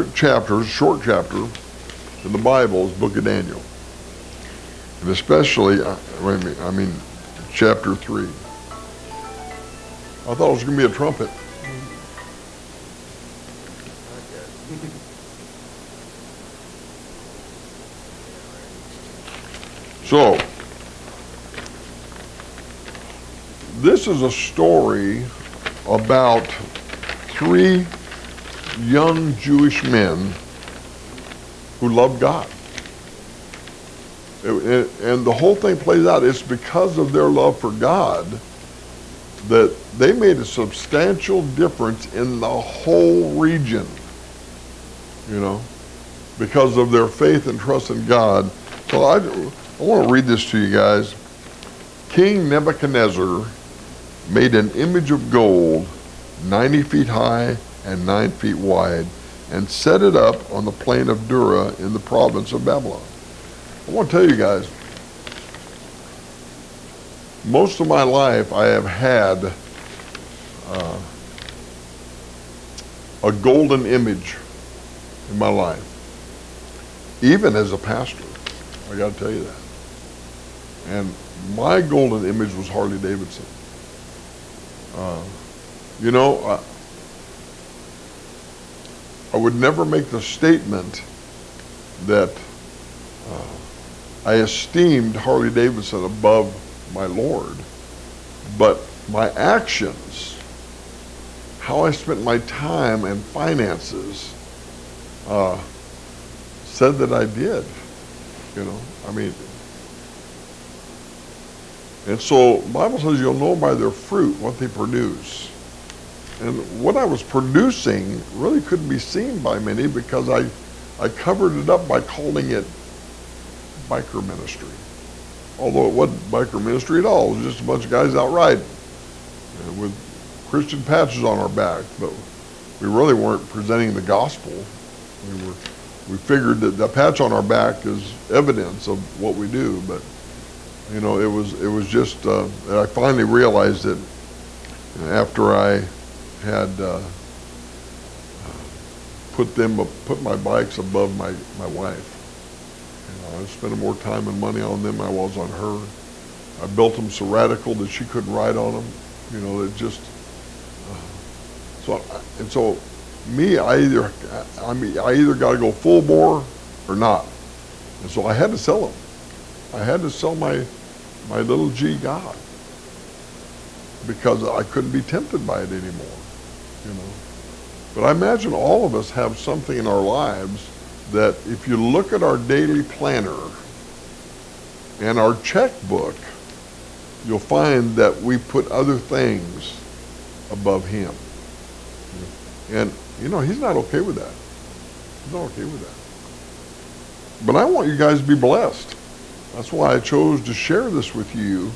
favorite chapters, short chapter in the Bible is the book of Daniel. And especially, chapter 3. I thought it was going to be a trumpet. So, this is a story about 3 young Jewish men who loved God. And the whole thing plays out, it's because of their love for God that they made a substantial difference in the whole region, you know, because of their faith and trust in God. So I want to read this to you guys. King Nebuchadnezzar made an image of gold 90 feet high and 9 feet wide and set it up on the plain of Dura in the province of Babylon. I want to tell you guys, most of my life I have had a golden image in my life, even as a pastor. I got to tell you that. And my golden image was Harley Davidson. You know, I would never make the statement that I esteemed Harley Davidson above my Lord, but my actions, how I spent my time and finances, said that I did, you know, I mean, and so the Bible says you'll know by their fruit what they produce. And what I was producing really couldn't be seen by many because I covered it up by calling it biker ministry. Although it wasn't biker ministry at all, it was just a bunch of guys out riding with Christian patches on our back, but we really weren't presenting the gospel. We figured that the patch on our back is evidence of what we do, but you know, it was just I finally realized it after I had put my bikes above my wife. You know, I was spending more time and money on them than I was on her. I built them so radical that she couldn't ride on them. You know, it just so me, I either got to go full bore or not, and so I had to sell them. I had to sell my little G God because I couldn't be tempted by it anymore, you know. But I imagine all of us have something in our lives that if you look at our daily planner and our checkbook, you'll find that we put other things above Him. And, you know, He's not okay with that. He's not okay with that. But I want you guys to be blessed. That's why I chose to share this with you.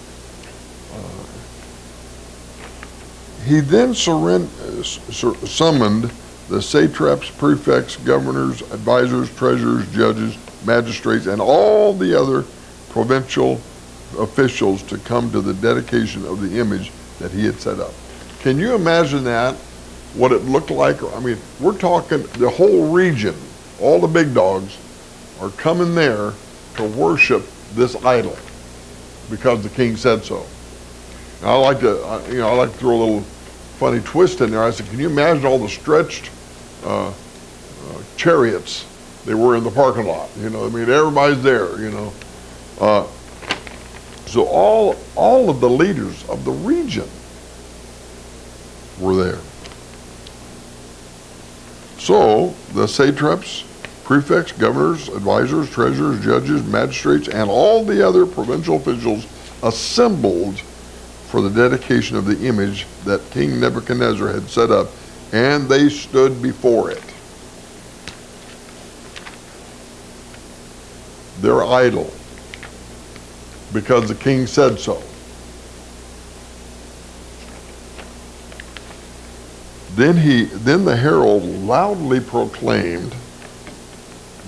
He then summoned the satraps, prefects, governors, advisors, treasurers, judges, magistrates, and all the other provincial officials to come to the dedication of the image that he had set up. Can you imagine that? What it looked like? I mean, we're talking the whole region, all the big dogs are coming there to worship this idol because the king said so. And I like to throw a little funny twist in there. I said, can you imagine all the stretched chariots they were in the parking lot? You know, I mean, everybody's there, you know. So all of the leaders of the region were there. So the satraps, prefects, governors, advisors, treasurers, judges, magistrates, and all the other provincial officials assembled for the dedication of the image that King Nebuchadnezzar had set up, and they stood before it. Their idol, because the king said so. Then the herald loudly proclaimed,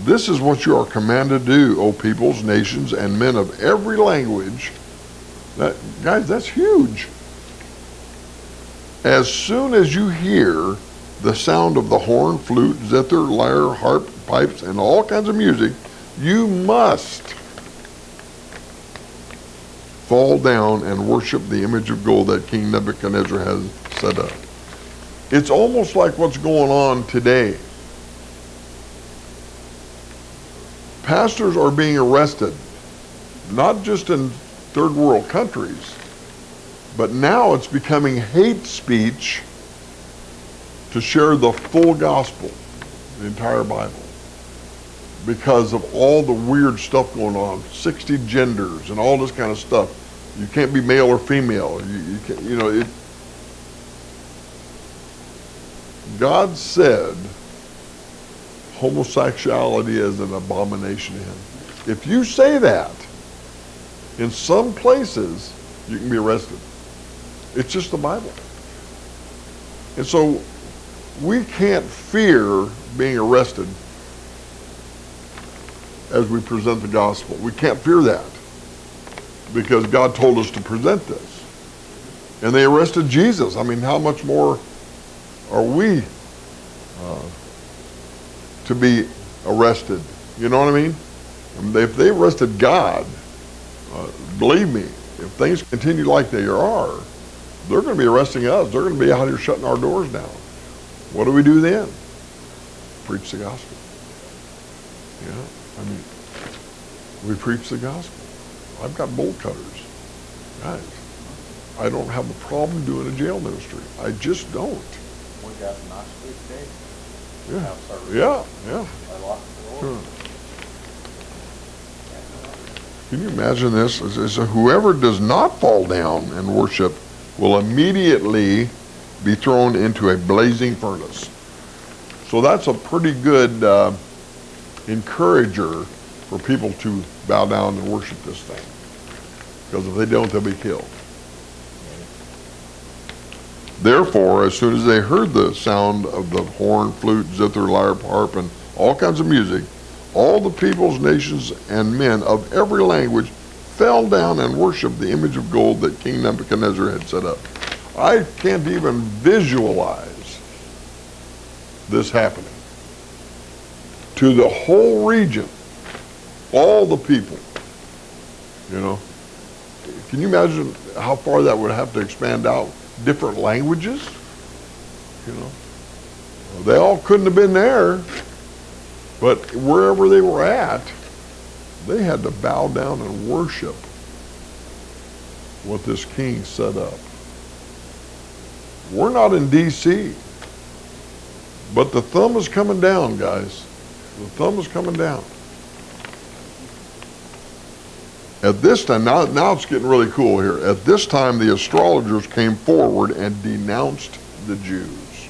"This is what you are commanded to do, O peoples, nations, and men of every language." Guys, that's huge. As soon as you hear the sound of the horn, flute, zither, lyre, harp, pipes, and all kinds of music, you must fall down and worship the image of gold that King Nebuchadnezzar has set up. It's almost like what's going on today. Pastors are being arrested, not just in third world countries, but now it's becoming hate speech to share the full gospel, the entire Bible, because of all the weird stuff going on, 60 genders and all this kind of stuff. You can't be male or female. You can't, you know, God said homosexuality is an abomination to him. If you say that, in some places, you can be arrested. It's just the Bible. And so we can't fear being arrested as we present the gospel. We can't fear that because God told us to present this. And they arrested Jesus. I mean, how much more are we to be arrested? You know what I mean? If they arrested God, believe me, if things continue like they are, they're going to be arresting us. They're going to be out here shutting our doors down. What do we do then? Preach the gospel. Yeah, I mean, we preach the gospel. I've got bolt cutters. Guys, I don't have a problem doing a jail ministry. I just don't. We got an Oxford case. Yeah. Sure. Can you imagine this? It says, whoever does not fall down and worship will immediately be thrown into a blazing furnace. So that's a pretty good encourager for people to bow down and worship this thing. Because if they don't, they'll be killed. Therefore, as soon as they heard the sound of the horn, flute, zither, lyre, harp, and all kinds of music, all the peoples, nations, and men of every language fell down and worshiped the image of gold that King Nebuchadnezzar had set up. I can't even visualize this happening. To the whole region, all the people, you know. Can you imagine how far that would have to expand out? Different languages, you know. They all couldn't have been there, but wherever they were at, they had to bow down and worship what this king set up. We're not in D.C., but the thumb is coming down, guys. The thumb is coming down. At this time, now it's getting really cool here. At this time, the astrologers came forward and denounced the Jews.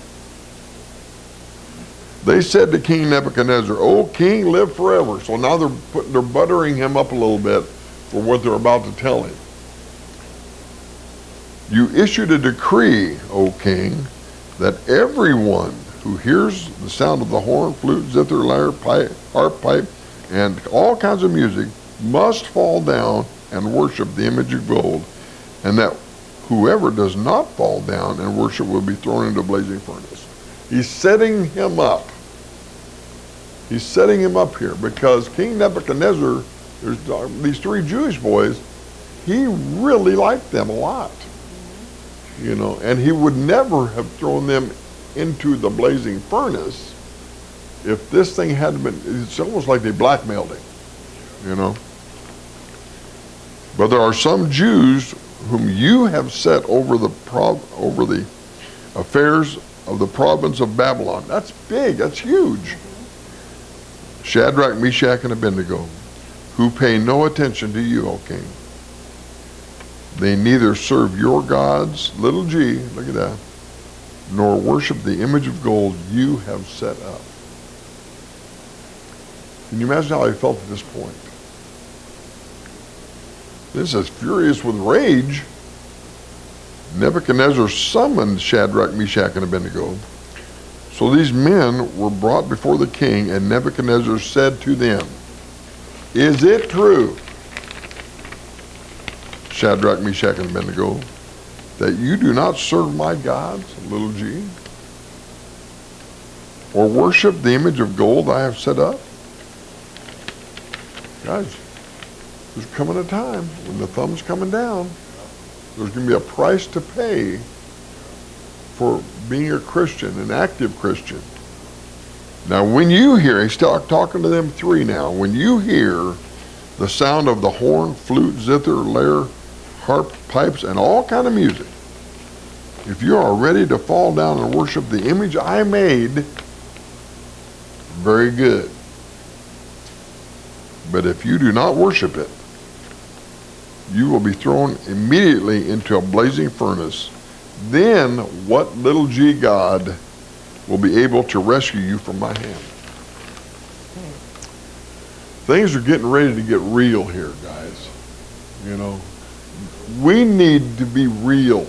They said to King Nebuchadnezzar, "O king, live forever." So now they're buttering him up a little bit for what they're about to tell him. "You issued a decree, O king, that everyone who hears the sound of the horn, flute, zither, lyre, harp, pipe, and all kinds of music must fall down and worship the image of gold, and that whoever does not fall down and worship will be thrown into a blazing furnace." He's setting him up. He's setting him up here because King Nebuchadnezzar, there's these three Jewish boys, he really liked them a lot. You know, and he would never have thrown them into the blazing furnace if this thing hadn't been, it's almost like they blackmailed him, you know. "But there are some Jews whom you have set over the affairs of the province of Babylon." That's big, that's huge. "Shadrach, Meshach, and Abednego, who pay no attention to you, O king. They neither serve your gods," little g, look at that, "nor worship the image of gold you have set up." Can you imagine how he felt at this point? This is furious with rage. Nebuchadnezzar summoned Shadrach, Meshach, and Abednego. So these men were brought before the king, and Nebuchadnezzar said to them, "Is it true, Shadrach, Meshach, and Abednego, that you do not serve my gods," little g, or worship the image of gold I have set up? Guys, there's coming a time when the thumb's coming down. There's going to be a price to pay for being a Christian, an active Christian. Now, when you hear, he's talking to them three now, when you hear the sound of the horn, flute, zither, lyre, harp, pipes, and all kind of music, if you are ready to fall down and worship the image I made, very good. But if you do not worship it, you will be thrown immediately into a blazing furnace. Then what little g God will be able to rescue you from my hand? Things are getting ready to get real here, guys. You know, we need to be real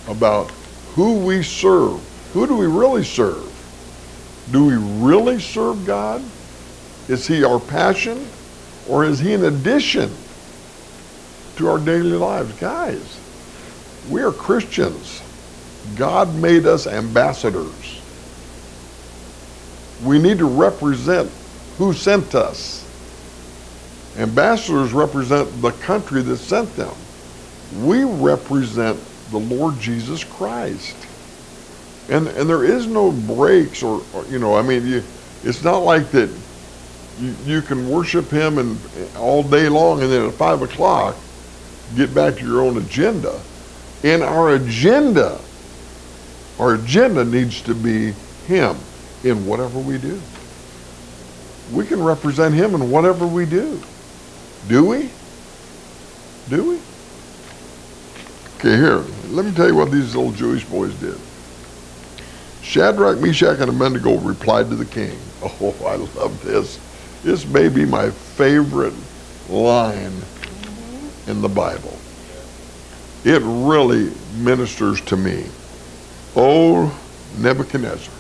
about who we serve. Who do we really serve? Do we really serve God? Is he our passion, or is he an addition to our daily lives? Guys, we are Christians. God made us ambassadors. We need to represent who sent us. Ambassadors represent the country that sent them. We represent the Lord Jesus Christ. And there is no breaks or you know, I mean, it's not like that you can worship him and all day long and then at 5 o'clock get back to your own agenda. And our agenda needs to be him in whatever we do. We can represent him in whatever we do. Do we? Do we? Okay, here, let me tell you what these little Jewish boys did. Shadrach, Meshach, and Abednego replied to the king. Oh, I love this. This may be my favorite line in the Bible. It really ministers to me. Oh, Nebuchadnezzar.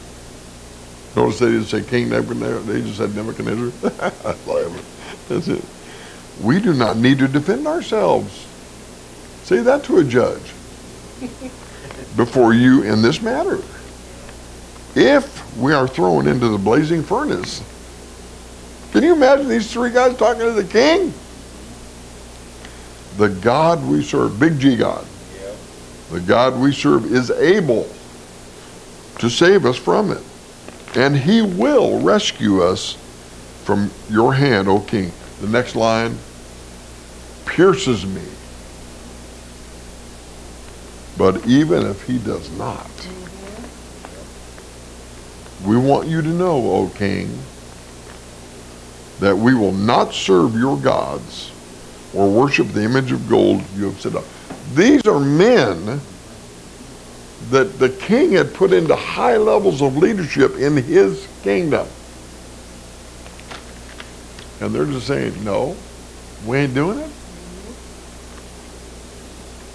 Notice they didn't say King Nebuchadnezzar, they just said Nebuchadnezzar. I love it. That's it. We do not need to defend ourselves. Say that to a judge before you in this matter. If we are thrown into the blazing furnace, can you imagine these three guys talking to the king? The God we serve, big G God, the God we serve is able to save us from it. And he will rescue us from your hand, O king. The next line pierces me. But even if he does not, we want you to know, O king, that we will not serve your gods or worship the image of gold you have set up. These are men that the king had put into high levels of leadership in his kingdom. And they're just saying, no, we ain't doing it.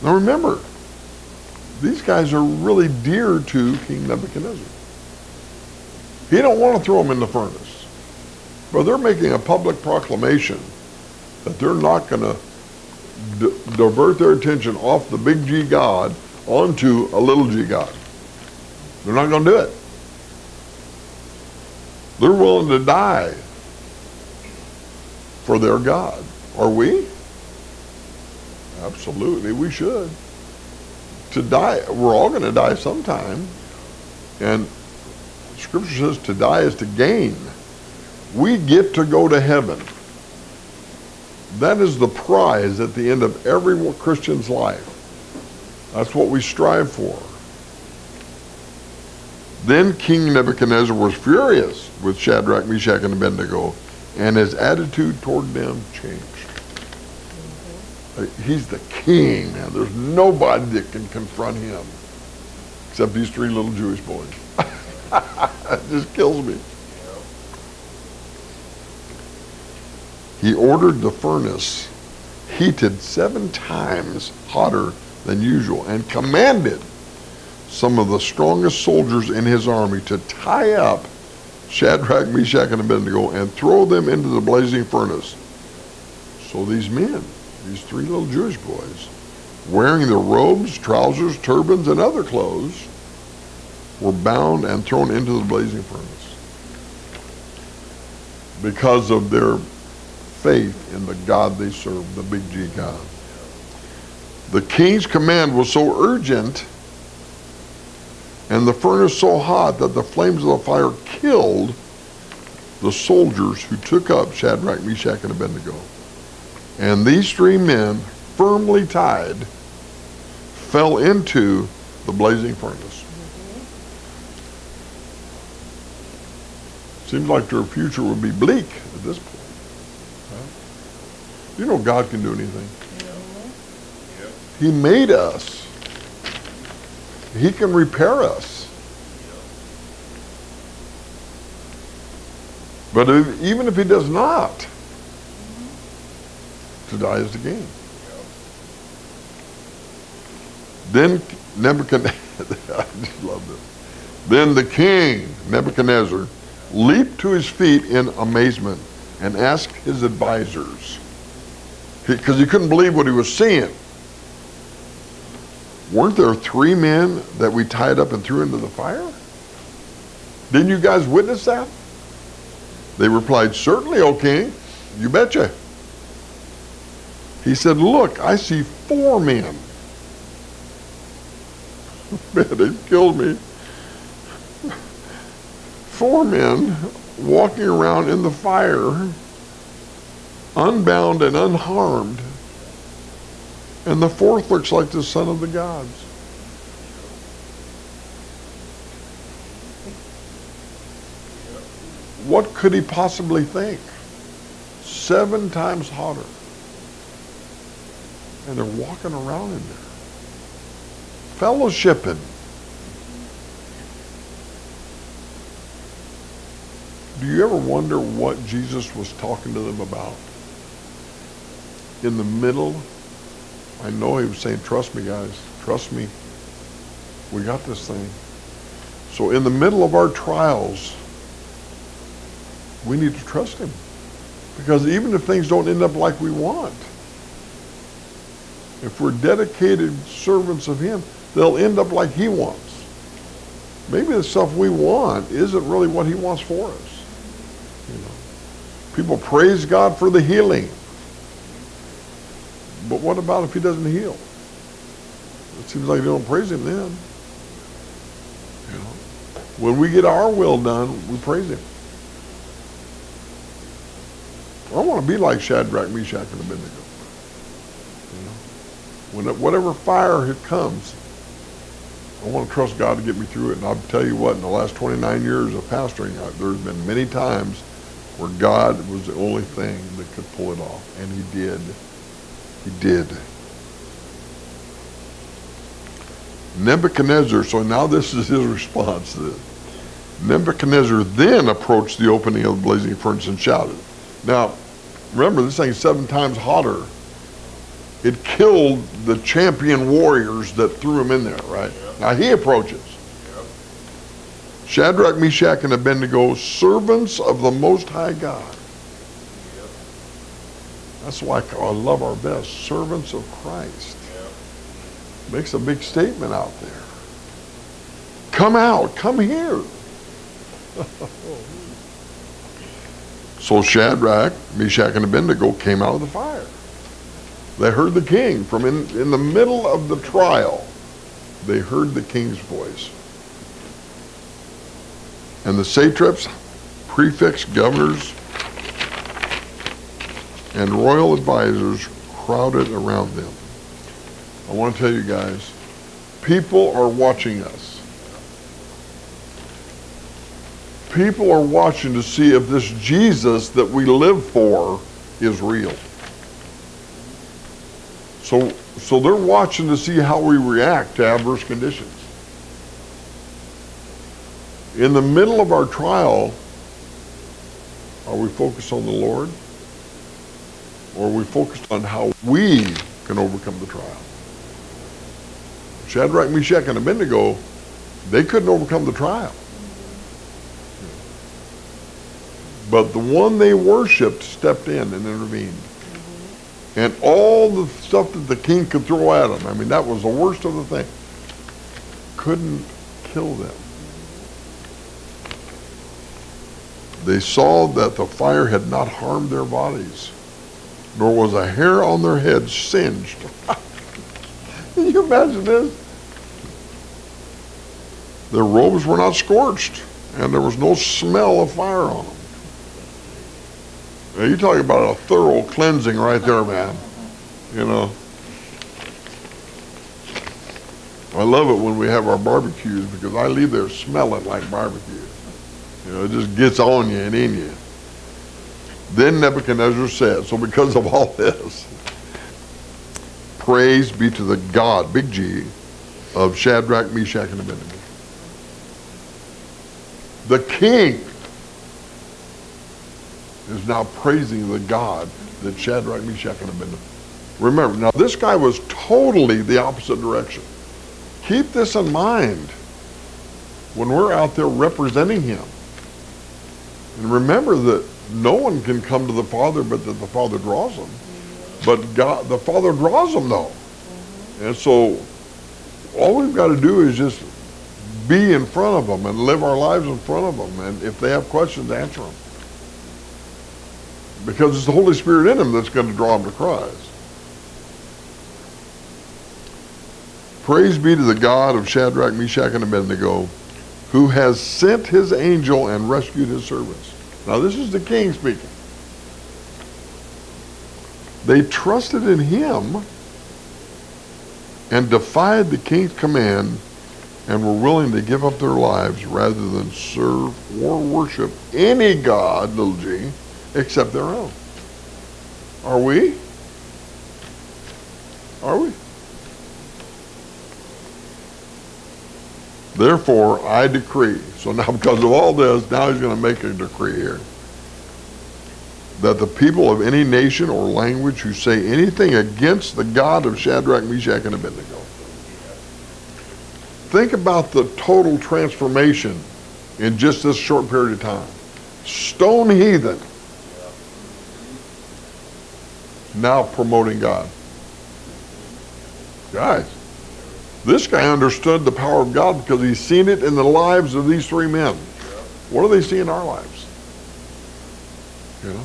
Now remember, these guys are really dear to King Nebuchadnezzar. He don't want to throw them in the furnace. But they're making a public proclamation that they're not going to divert their attention off the big G God onto a little g God. They're not going to do it. They're willing to die for their God. Are we? Absolutely, we should. To die, we're all going to die sometime. And Scripture says to die is to gain. We get to go to heaven. That is the prize at the end of every Christian's life. That's what we strive for. Then King Nebuchadnezzar was furious with Shadrach, Meshach, and Abednego, and his attitude toward them changed. He's the king, man. There's nobody that can confront him except these three little Jewish boys. It just kills me. He ordered the furnace heated 7 times hotter than usual and commanded some of the strongest soldiers in his army to tie up Shadrach, Meshach, and Abednego and throw them into the blazing furnace. So these men, these three little Jewish boys, wearing their robes, trousers, turbans, and other clothes, were bound and thrown into the blazing furnace. because of their faith in the God they serve, the big G God. The king's command was so urgent and the furnace so hot that the flames of the fire killed the soldiers who took up Shadrach, Meshach, and Abednego. And these three men, firmly tied, fell into the blazing furnace. Seems like their future would be bleak at this point. You know God can do anything. He made us. He can repair us. But even if he does not, to die is the gain. Then Nebuchadnezzar, I just love this. Then the king, Nebuchadnezzar, leaped to his feet in amazement and asked his advisors, because he couldn't believe what he was seeing. Weren't there three men that we tied up and threw into the fire? Didn't you guys witness that? They replied, certainly, O king, you betcha. He said, look, I see four men. Man, they killed me. Four men walking around in the fire, unbound and unharmed. And the fourth looks like the son of the gods. What could he possibly think? 7 times hotter. And they're walking around in there, fellowshipping. Do you ever wonder what Jesus was talking to them about? In the middle, I know he was saying, trust me, guys, trust me. We got this thing. So in the middle of our trials, we need to trust him. Because even if things don't end up like we want, if we're dedicated servants of him, they'll end up like he wants. Maybe the stuff we want isn't really what he wants for us. You know, people praise God for the healing. But what about if he doesn't heal? It seems like they don't praise him then. You know, when we get our will done, we praise him. I want to be like Shadrach, Meshach, and Abednego. You know, whatever fire it comes, I want to trust God to get me through it. And I'll tell you what, in the last 29 years of pastoring, there's been many times where God was the only thing that could pull it off. And he did. He did. Nebuchadnezzar, so now this is his response to this. Nebuchadnezzar then approached the opening of the blazing furnace and shouted. Now, remember, this thing's 7 times hotter. It killed the champion warriors that threw him in there, right? Yep. Now he approaches. Yep. Shadrach, Meshach, and Abednego, servants of the Most High God. Yep. That's why I love our best, servants of Christ. Yep. Makes a big statement out there. Come out, come here. So Shadrach, Meshach, and Abednego came out of the fire. They heard the king from in the middle of the trial. They heard the king's voice. And the satraps, prefects, governors, and royal advisors crowded around them. I want to tell you guys, people are watching us. People are watching to see if this Jesus that we live for is real. So they're watching to see how we react to adverse conditions. In the middle of our trial, are we focused on the Lord? Or are we focused on how we can overcome the trial? Shadrach, Meshach, and Abednego, they couldn't overcome the trial. But the one they worshipped stepped in and intervened. And all the stuff that the king could throw at them, I mean, that was the worst of the thing, couldn't kill them. They saw that the fire had not harmed their bodies, nor was a hair on their heads singed. Can you imagine this? Their robes were not scorched, and there was no smell of fire on them. Now, you talk about a thorough cleansing right there, man. You know. I love it when we have our barbecues because I leave there smelling like barbecue. You know, it just gets on you and in you. Then Nebuchadnezzar said, so because of all this, praise be to the God, big G, of Shadrach, Meshach, and Abednego. The king is now praising the God that Shadrach, Meshach, and Abednego. Remember, now this guy was totally the opposite direction. Keep this in mind when we're out there representing him. And remember that no one can come to the Father but that the Father draws them. But God, the Father draws them though. And so all we've got to do is just be in front of them and live our lives in front of them. And if they have questions, answer them. Because it's the Holy Spirit in them that's going to draw them to Christ. Praise be to the God of Shadrach, Meshach, and Abednego, who has sent his angel and rescued his servants. Now this is the king speaking. They trusted in him and defied the king's command and were willing to give up their lives rather than serve or worship any god, little g, except their own. Are we? Are we? Therefore, I decree. So now because of all this, now he's going to make a decree here. That the people of any nation or language who say anything against the God of Shadrach, Meshach, and Abednego. Think about the total transformation in just this short period of time. Stone heathen. Now promoting God. Guys, this guy understood the power of God because he's seen it in the lives of these three men. What do they see in our lives? You know?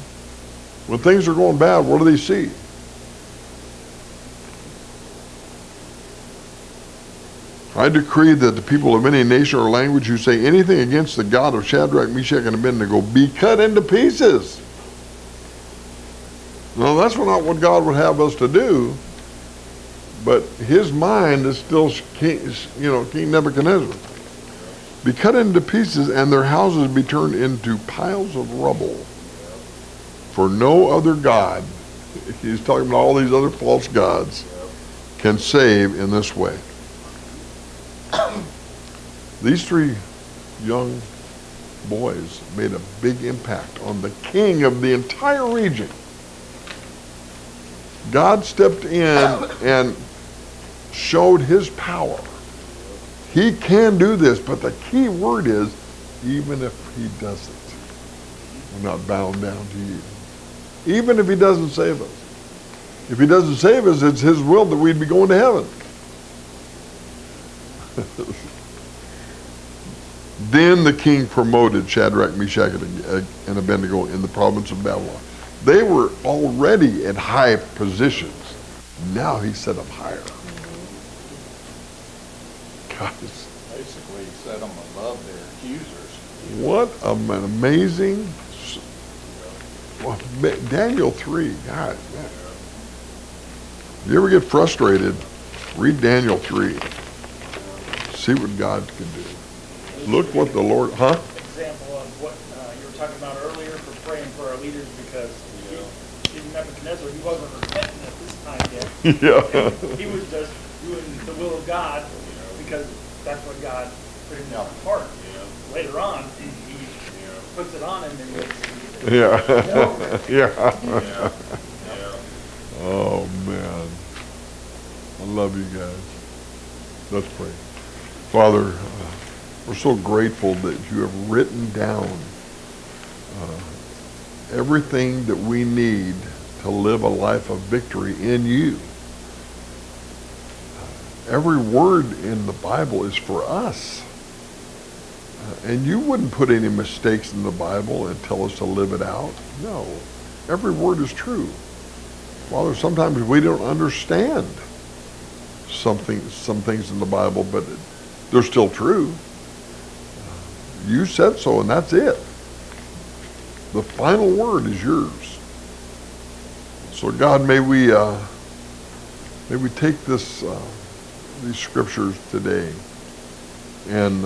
When things are going bad, what do they see? I decree that the people of any nation or language who say anything against the God of Shadrach, Meshach, and Abednego be cut into pieces. No, that's not what God would have us to do. But his mind is still King Nebuchadnezzar. Be cut into pieces and their houses be turned into piles of rubble. For no other God, he's talking about all these other false gods, can save in this way. These three young boys made a big impact on the king of the entire region. God stepped in and showed his power. He can do this, but the key word is, even if he doesn't, we're not bound down to you. Even if he doesn't save us. If he doesn't save us, it's his will that we'd be going to heaven. Then the king promoted Shadrach, Meshach, and Abednego in the province of Babylon. They were already in high positions. Now he set them higher. Guys. Basically, he set them above their accusers. What an amazing... Well, Daniel 3, God, man. If you ever get frustrated, read Daniel 3. See what God can do. Look what the Lord, Example of what you were talking about earlier for praying for our leaders, because even Nebuchadnezzar, he wasn't repentant at this time yet. Yeah. He was just doing the will of God because that's what God put in his heart. Later on, he puts it on him and makes it. Yeah. Yeah. Oh, man. I love you guys. Let's pray. Father, we're so grateful that you have written down everything that we need to live a life of victory in you. Every word in the Bible is for us. And you wouldn't put any mistakes in the Bible and tell us to live it out. No. Every word is true. Father, sometimes we don't understand some things in the Bible, but they're still true. You said so, and that's it. The final word is yours. So God, may we take these scriptures today and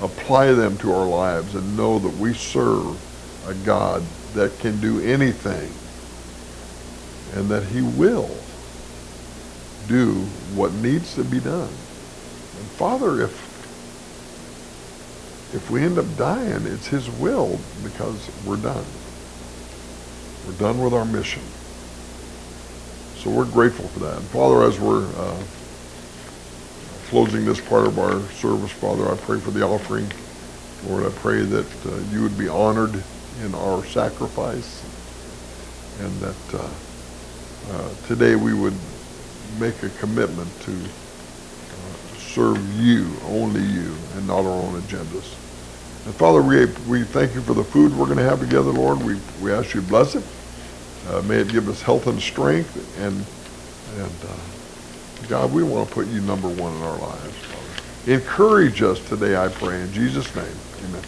apply them to our lives and know that we serve a God that can do anything and that he will do what needs to be done. And Father, if we end up dying, it's his will, because we're done. We're done with our mission. So we're grateful for that. And Father, as we're closing this part of our service, Father, I pray for the offering. Lord, I pray that you would be honored in our sacrifice, and that today we would make a commitment to serve you, only you, and not our own agendas. And Father, we thank you for the food we're going to have together, Lord. We ask you to bless it. May it give us health and strength. And God, we want to put you number one in our lives, Father. Encourage us today, I pray, in Jesus' name. Amen.